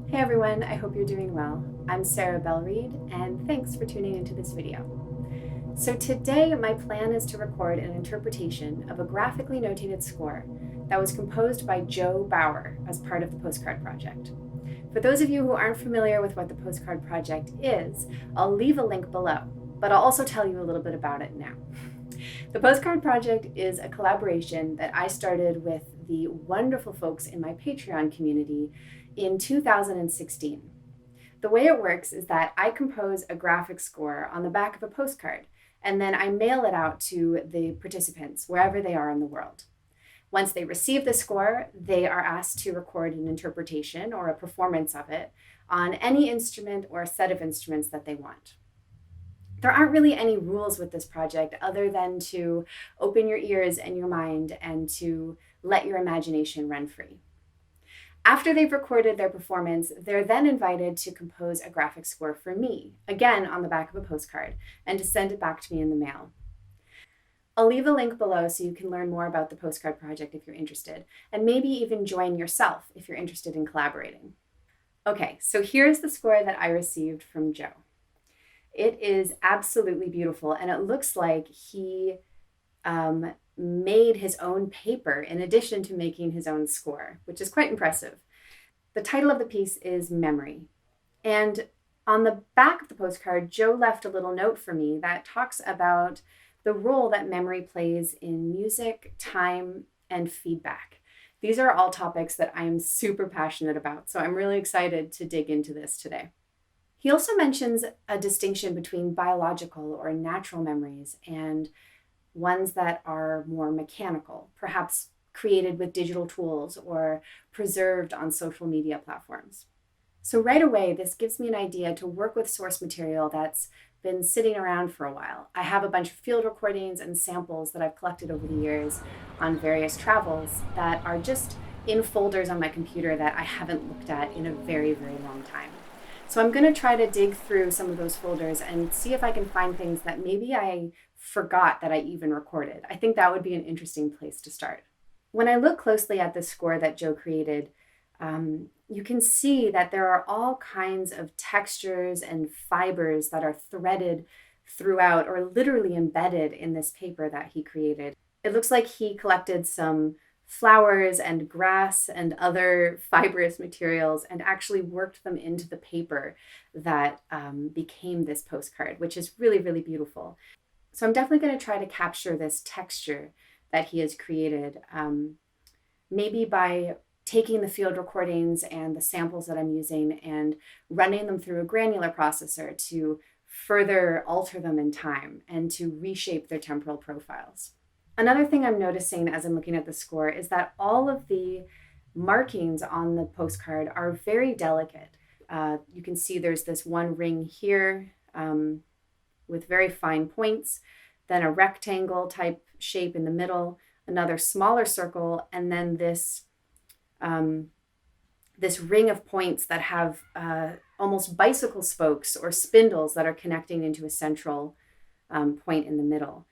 Hey everyone, I hope you're doing well. I'm Belle Reid, and thanks for tuning into this video. So today my plan is to record an interpretation of a graphically notated score that was composed by Joe Bauer as part of the Postcard Project. For those of you who aren't familiar with what the Postcard Project is, I'll leave a link below, but I'll also tell you a little bit about it now. The Postcard Project is a collaboration that I started with the wonderful folks in my Patreon community in 2016. The way it works is that I compose a graphic score on the back of a postcard, and then I mail it out to the participants wherever they are in the world. Once they receive the score, they are asked to record an interpretation or a performance of it on any instrument or set of instruments that they want. There aren't really any rules with this project other than to open your ears and your mind and to let your imagination run free. After they've recorded their performance, they're then invited to compose a graphic score for me, again on the back of a postcard, and to send it back to me in the mail. I'll leave a link below so you can learn more about the Postcard Project if you're interested, and maybe even join yourself if you're interested in collaborating. Okay, so here's the score that I received from Joe. It is absolutely beautiful, and it looks like he made his own paper in addition to making his own score, which is quite impressive. The title of the piece is Memory. And on the back of the postcard, Joe left a little note for me that talks about the role that memory plays in music, time, and feedback. These are all topics that I'm super passionate about, so I'm really excited to dig into this today. He also mentions a distinction between biological or natural memories and ones that are more mechanical, perhaps created with digital tools or preserved on social media platforms. So right away, this gives me an idea to work with source material that's been sitting around for a while. I have a bunch of field recordings and samples that I've collected over the years on various travels that are just in folders on my computer that I haven't looked at in a very, very long time. So I'm going to try to dig through some of those folders and see if I can find things that maybe I forgot that I even recorded. I think that would be an interesting place to start. When I look closely at the score that Joe created, you can see that there are all kinds of textures and fibers that are threaded throughout or literally embedded in this paper that he created. It looks like he collected some flowers and grass and other fibrous materials and actually worked them into the paper that became this postcard, which is really, really beautiful. So I'm definitely going to try to capture this texture that he has created, maybe by taking the field recordings and the samples that I'm using and running them through a granular processor to further alter them in time and to reshape their temporal profiles. Another thing I'm noticing as I'm looking at the score is that all of the markings on the postcard are very delicate. You can see there's this one ring here with very fine points, then a rectangle type shape in the middle, another smaller circle, and then this ring of points that have almost bicycle spokes or spindles that are connecting into a central point in the middle.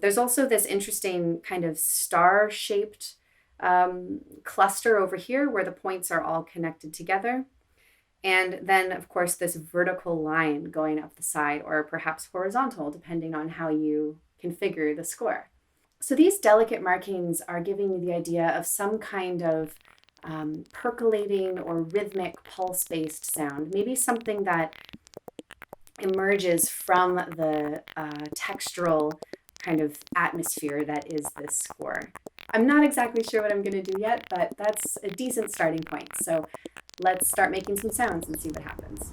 There's also this interesting kind of star-shaped cluster over here where the points are all connected together. And then, of course, this vertical line going up the side, or perhaps horizontal, depending on how you configure the score. So these delicate markings are giving you the idea of some kind of percolating or rhythmic pulse-based sound, maybe something that emerges from the textural kind of atmosphere that is this score. I'm not exactly sure what I'm going to do yet, but that's a decent starting point. So let's start making some sounds and see what happens.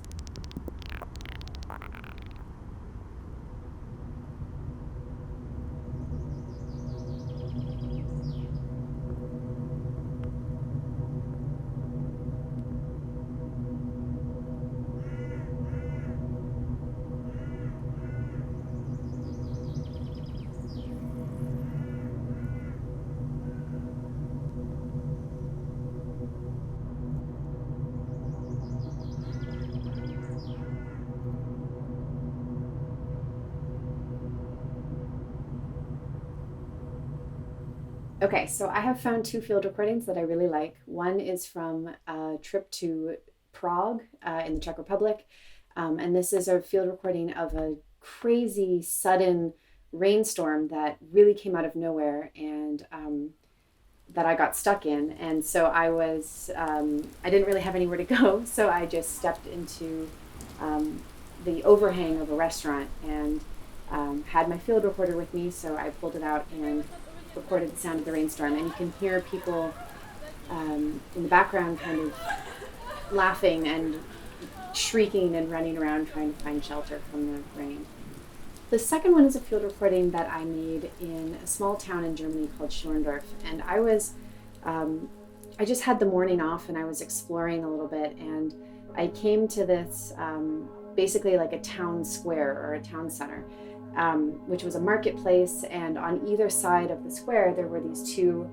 Okay, so I have found two field recordings that I really like. One is from a trip to Prague in the Czech Republic. And this is a field recording of a crazy, sudden rainstorm that really came out of nowhere and that I got stuck in. And so I didn't really have anywhere to go. So I just stepped into the overhang of a restaurant and had my field recorder with me. So I pulled it out and recorded the sound of the rainstorm, and you can hear people in the background kind of laughing and shrieking and running around trying to find shelter from the rain. The second one is a field recording that I made in a small town in Germany called Schorndorf, and I just had the morning off and I was exploring a little bit, and I came to this basically like a town square or a town center, which was a marketplace, and on either side of the square there were these two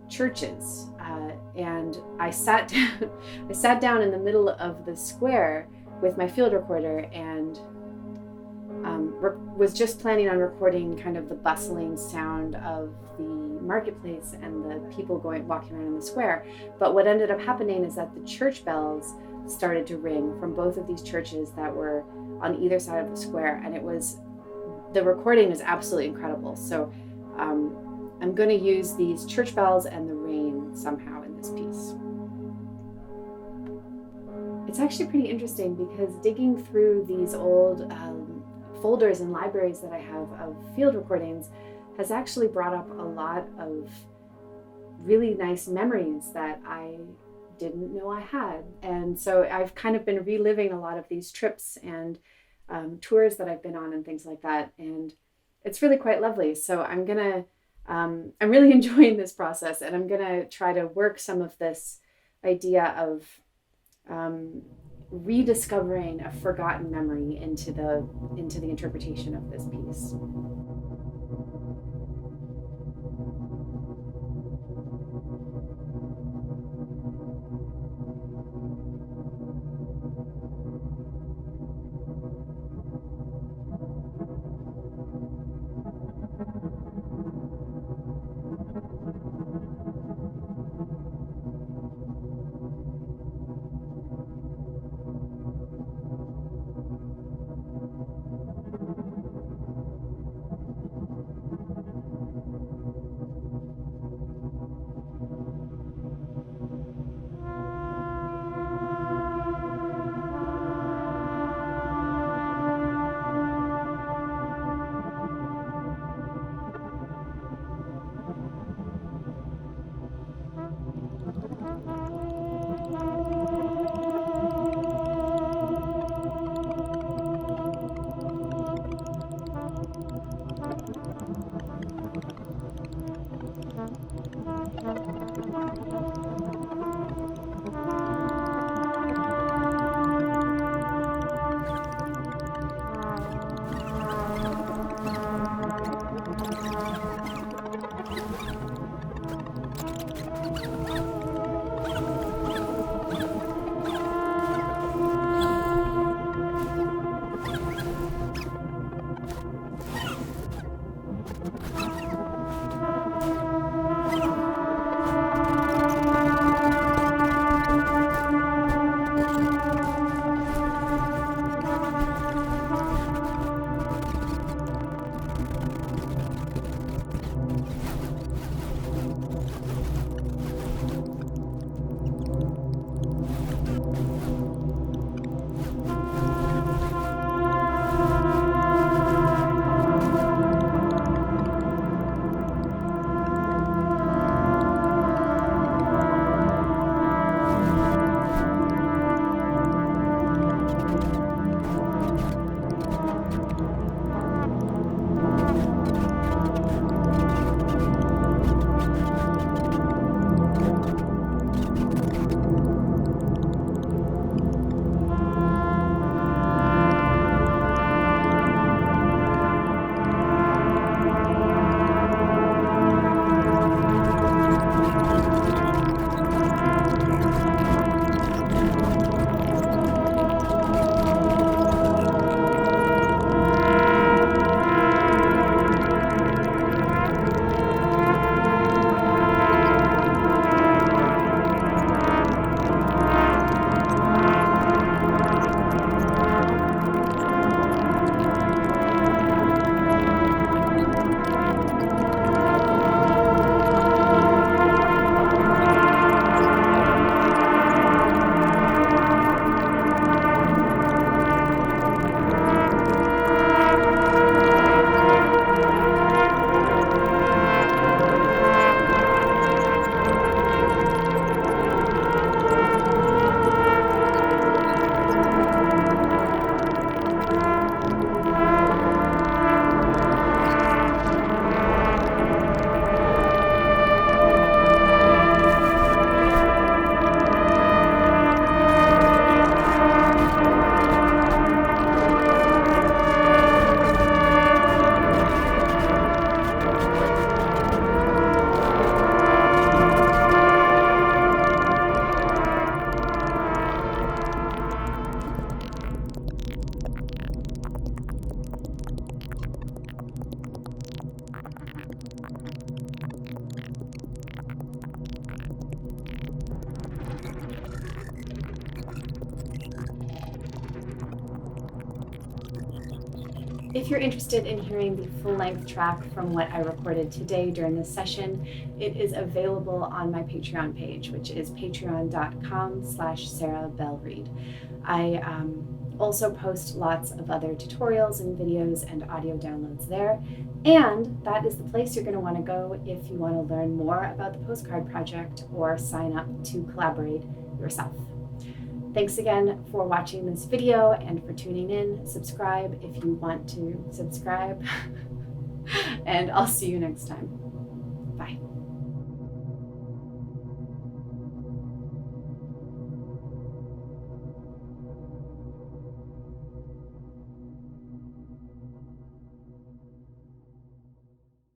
churches, and I sat down in the middle of the square with my field recorder and was just planning on recording kind of the bustling sound of the marketplace and the people walking around in the square. But what ended up happening is that the church bells started to ring from both of these churches that were on either side of the square, and the recording is absolutely incredible. So I'm going to use these church bells and the rain somehow in this piece. It's actually pretty interesting because digging through these old folders and libraries that I have of field recordings has actually brought up a lot of really nice memories that I didn't know I had. And so I've kind of been reliving a lot of these trips and tours that I've been on and things like that. And it's really quite lovely. So I'm really enjoying this process, and I'm gonna try to work some of this idea of rediscovering a forgotten memory into the interpretation of this piece. If you're interested in hearing the full-length track from what I recorded today during this session, it is available on my Patreon page, which is patreon.com/SarahBelleReid. I also post lots of other tutorials and videos and audio downloads there, and that is the place you're going to want to go if you want to learn more about the Postcard Project or sign up to collaborate yourself. Thanks again for watching this video and for tuning in. Subscribe if you want to subscribe, and I'll see you next time. Bye.